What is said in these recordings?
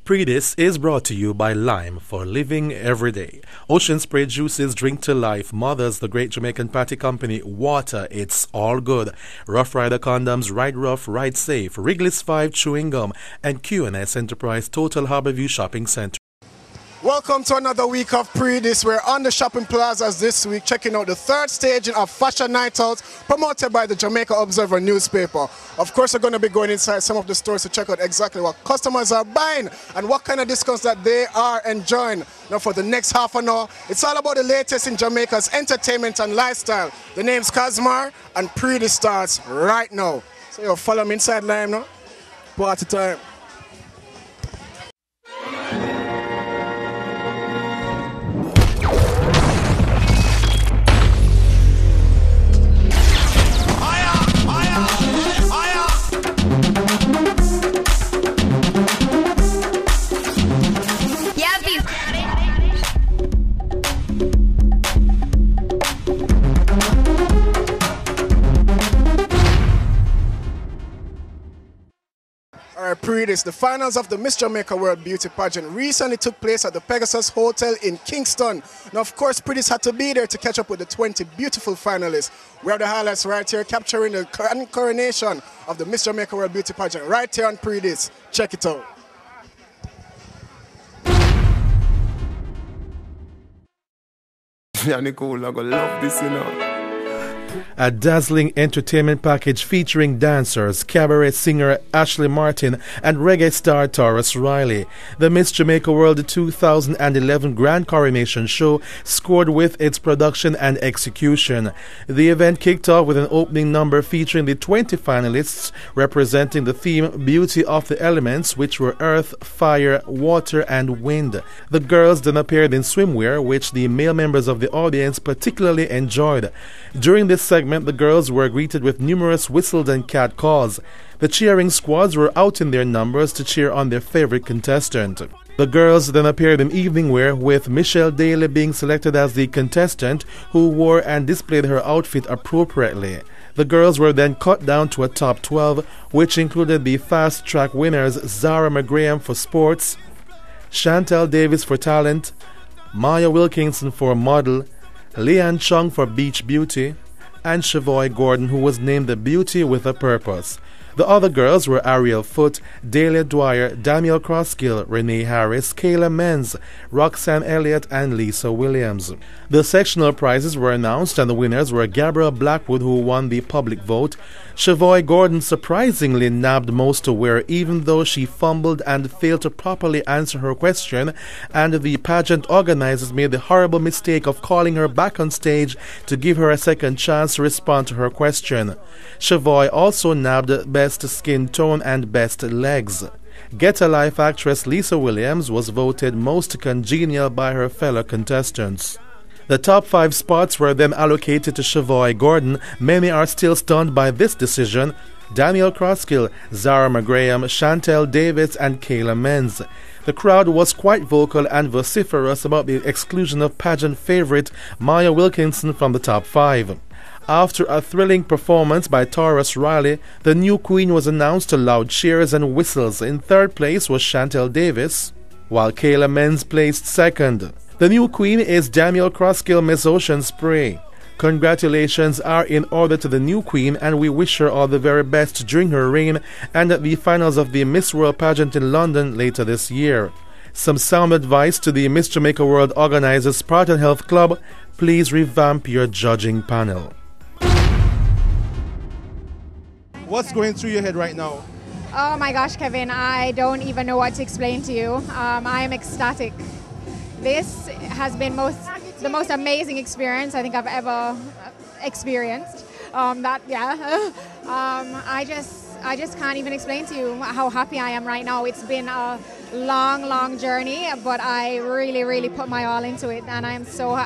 Pree Dis is brought to you by Lime for living every day. Ocean Spray Juices, drink to life. Mothers, the great Jamaican patty company. Water, it's all good. Rough Rider condoms, right rough, right safe. Wrigley's 5 chewing gum. And Q&S Enterprise Total Harborview Shopping Center. Welcome to another week of Pree Dis. We're on the shopping plazas this week, checking out the third staging of Fashion Night Out, promoted by the Jamaica Observer newspaper. Of course, we're going to be going inside some of the stores to check out exactly what customers are buying and what kind of discounts that they are enjoying. Now, for the next half an hour, it's all about the latest in Jamaica's entertainment and lifestyle. The name's Casmar, and Pree Dis starts right now. So, you follow me inside Lime now. Party time. Pree Dis, the finals of the Ms Jamaica World beauty pageant recently took place at the Pegasus Hotel in Kingston. Now, of course, Pree Dis had to be there to catch up with the 20 beautiful finalists. We have the highlights right here, capturing the coronation of the Ms Jamaica World beauty pageant right here on Pree Dis. Check it out. Yeah, Nicole, I gonna love this, you know. A dazzling entertainment package featuring dancers, cabaret singer Ashley Martin, and reggae star Taurus Riley. The Ms Jamaica World 2011 Grand Coronation Show scored with its production and execution. The event kicked off with an opening number featuring the 20 finalists representing the theme Beauty of the Elements, which were earth, fire, water, and wind. The girls then appeared in swimwear, which the male members of the audience particularly enjoyed. During this segment, the girls were greeted with numerous whistles and cat calls. The cheering squads were out in their numbers to cheer on their favorite contestant. The girls then appeared in evening wear, with Michelle Daly being selected as the contestant who wore and displayed her outfit appropriately. The girls were then cut down to a top 12, which included the fast track winners Zara McGraham for sports, Chantel Davis for talent, Maya Wilkinson for model, Leanne Chung for beach beauty, and Chavoy Gordon, who was named the Beauty with a Purpose. The other girls were Ariel Foote, Dahlia Dwyer, Daniel Crosskill, Renee Harris, Kayla Menz, Roxanne Elliott, and Lisa Williams. The sectional prizes were announced, and the winners were Gabrielle Blackwood, who won the public vote. Chavoy Gordon surprisingly nabbed most to wear, even though she fumbled and failed to properly answer her question, and the pageant organizers made the horrible mistake of calling her back on stage to give her a second chance to respond to her question. Chavoy also nabbed Best Skin Tone and Best Legs. Get a Life actress Lisa Williams was voted most congenial by her fellow contestants. The top 5 spots were then allocated to Chavoy Gordon. Many are still stunned by this decision. Daniel Crosskill, Zara McGraham, Chantel Davis, and Kayla Menz. The crowd was quite vocal and vociferous about the exclusion of pageant favorite Maya Wilkinson from the top 5. After a thrilling performance by Taurus Riley, the new queen was announced to loud cheers and whistles. In third place was Chantel Davis, while Kayla Menz placed second. The new queen is Daniel Crosskill, Miss Ocean Spray. Congratulations are in order to the new queen, and we wish her all the very best during her reign and at the finals of the Miss World pageant in London later this year. Some sound advice to the Ms Jamaica World organizers, Spartan Health Club: please revamp your judging panel. What's going through your head right now? Oh my gosh, Kevin, I don't even know what to explain to you. I am ecstatic. This has been the most amazing experience I think I've ever experienced. I just can't even explain to you how happy I am right now. It's been a long journey, but I really put my all into it, and I am so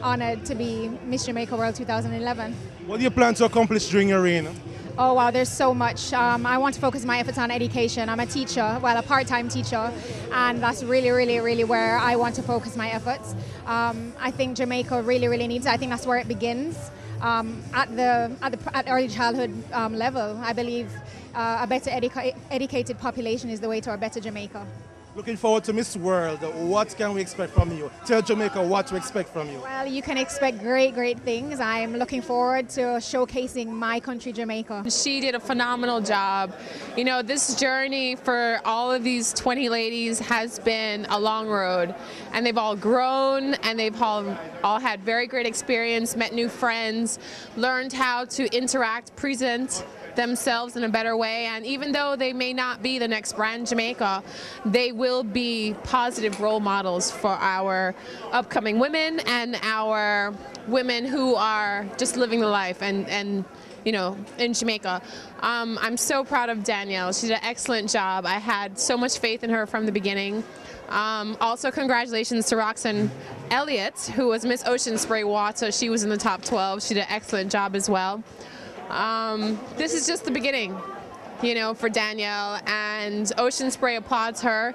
honored to be Miss Jamaica World 2011. What do you plan to accomplish during your reign? Oh wow, there's so much. I want to focus my efforts on education. I'm a teacher, well, a part-time teacher, and that's really where I want to focus my efforts. I think Jamaica really needs it. I think that's where it begins, at early childhood level. I believe a better educated population is the way to a better Jamaica. Looking forward to Miss World. What can we expect from you? Tell Jamaica what to expect from you. Well, you can expect great things. I'm looking forward to showcasing my country, Jamaica. She did a phenomenal job. You know, this journey for all of these 20 ladies has been a long road, and they've all grown, and they've all had very great experience, met new friends, learned how to interact, present themselves in a better way, and even though they may not be the next brand Jamaica, they will be positive role models for our upcoming women and our women who are just living the life and you know, in Jamaica. I'm so proud of Danielle. She did an excellent job. I had so much faith in her from the beginning. Also, congratulations to Roxanne Elliott, who was Miss Ocean Spray Water. She was in the top 12. She did an excellent job as well. This is just the beginning, you know, for Danielle, and Ocean Spray applauds her.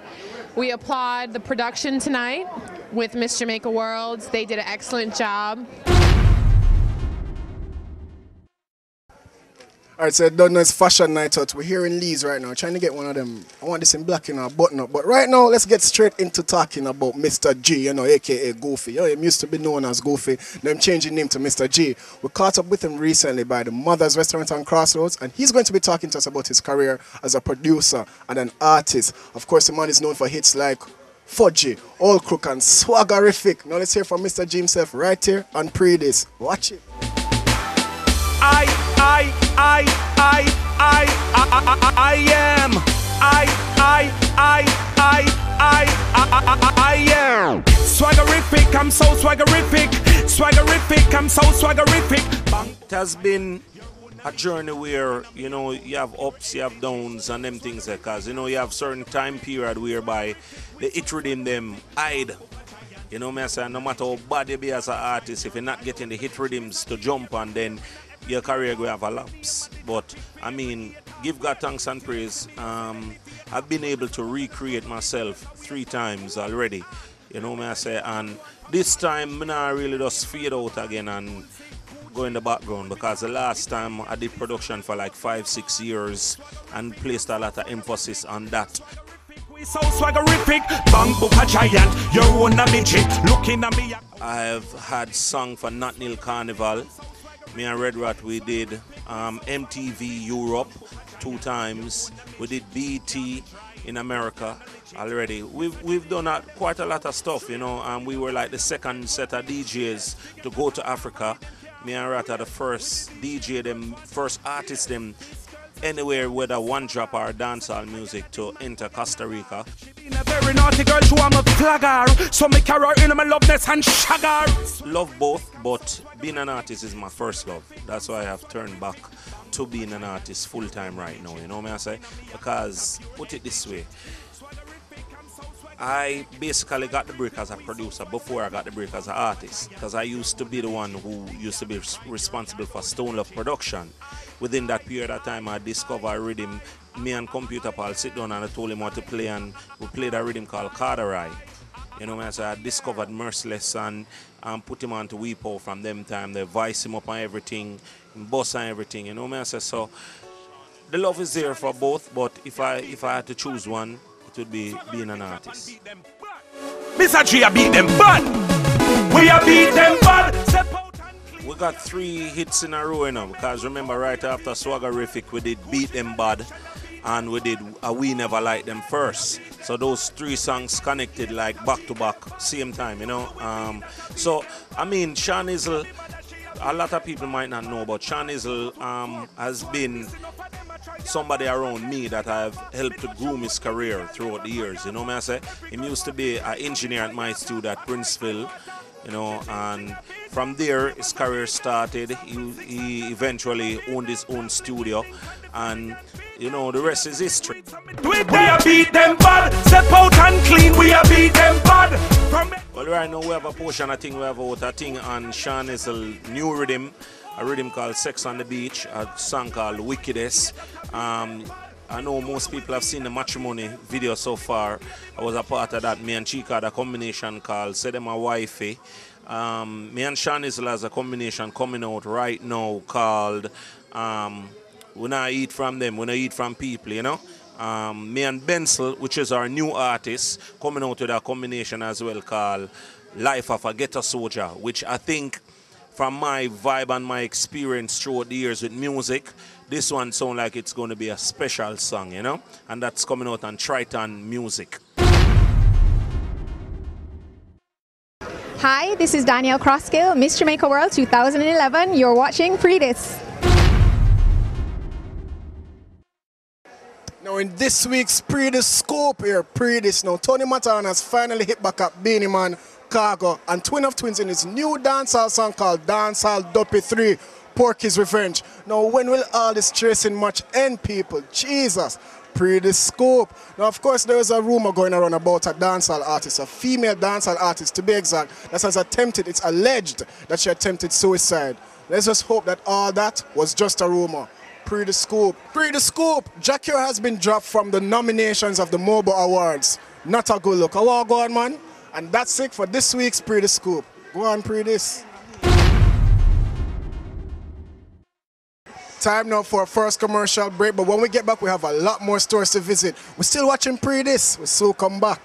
We applaud the production tonight with Ms Jamaica World. They did an excellent job. All right, so I don't know, it's fashion night out. We're here in Leeds right now, trying to get one of them. I want this in black in our button up. But right now, let's get straight into talking about Mr. G, you know, a.k.a. Goofy. You know, him used to be known as Goofy. Now I'm changing name to Mr. G. We caught up with him recently by the Mother's Restaurant on Crossroads, and he's going to be talking to us about his career as a producer and an artist. Of course, the man is known for hits like Fudgy, All Crook, and Swaggerific. Now let's hear from Mr. G himself right here on Pree Dis. Watch it. I am swaggerific, I'm so swaggerific, I'm so swaggerific. It has been a journey where, you know, you have ups, you have downs and them things, because, you know, you have certain time period whereby the hit rhythm them hide. You know me I say, no matter how bad you be as an artist, if you're not getting the hit rhythms to jump on, then your career will have a lapse. But I mean, give God thanks and praise. I've been able to recreate myself 3 times already. You know me I say, and this time I really just fade out again and go in the background, because the last time I did production for like 5-6 years and placed a lot of emphasis on that. So swaggerific, bang book a giant, you're on a midget, looking at me. I've had sung for Nat Nil Carnival. Me and Red Rat, we did MTV Europe 2 times. We did BET in America already. We've done quite a lot of stuff, you know, and we were like the second set of DJs to go to Africa. Me and Rat are the first DJ, them first artist, them anywhere with a one drop or dancehall music to enter Costa Rica. Being a very naughty girl, so I'm a flagger. So me carry her in my loveness and shagger. Love both, but being an artist is my first love. That's why I have turned back to being an artist full time right now. You know what I say? Because put it this way, I basically got the break as a producer before I got the break as an artist, because I used to be the one who used to be responsible for Stone Love production. Within that period of time, I discovered rhythm. Me and Computer Paul sit down and I told him what to play, and we played a rhythm called Carderai. You know, so I discovered Merciless and put him on to Weepo from them time. They vice him up on everything, boss and everything. You know what I say? So the love is there for both, but if I had to choose one, it would be being an artist. Mr. G, I beat them bad. We are beat them bad. We got 3 hits in a row, you know, because remember right after Swaggerific we did Beat Them Bad and we did We Never Liked Them First. So those 3 songs connected like back to back, same time, you know. So I mean, Sean Izzle, a lot of people might not know, but Sean Izzle has been somebody around me that I've helped to groom his career throughout the years. You know what I say? He used to be an engineer at my studio at Princeville, you know, and from there his career started. He eventually owned his own studio, and you know, the rest is history. We are beat them bad, step out and clean, we are beat them bad. Well, right now we have a portion, I think we have out a thing on Sean Izzle new rhythm, a rhythm called Sex on the Beach, a song called Wickedest. I know most people have seen the Matrimony video so far. I was a part of that. Me and Chica had a combination called Say Them a Wifey. Me and Sean Izzle has a combination coming out right now called We not eat from them. We not eat from people, you know. Me and Bensel, which is our new artist, coming out with a combination as well called Life of a Ghetto Soldier, which I think from my vibe and my experience throughout the years with music, this one sounds like it's going to be a special song, you know? And that's coming out on Triton Music. Hi, this is Danielle Crosskill, Ms Jamaica World 2011. You're watching Pree Dis. Now in this week's Pree Di Scoop here, Pree Dis. Now Tony Matan has finally hit back up Beanie Man, Cargo, and Twin of Twins in his new dancehall song called Dancehall Duppy 3, Porky's Revenge. Now when will all this tracing match end, people? Jesus, Pree Di Scoop. Now of course there is a rumor going around about a dancehall artist, a female dancehall artist to be exact, that has attempted, it's alleged that she attempted suicide. Let's just hope that all that was just a rumor. Pree Di Scoop. Pree Di Scoop. Jackie has been dropped from the nominations of the Mobile Awards. Not a good look. I want to go on, man. And that's it for this week's Pree Di Scoop. Go on, Pree Dis. Time now for our first commercial break, but when we get back, we have a lot more stores to visit. We're still watching Pree Dis. We'll soon come back.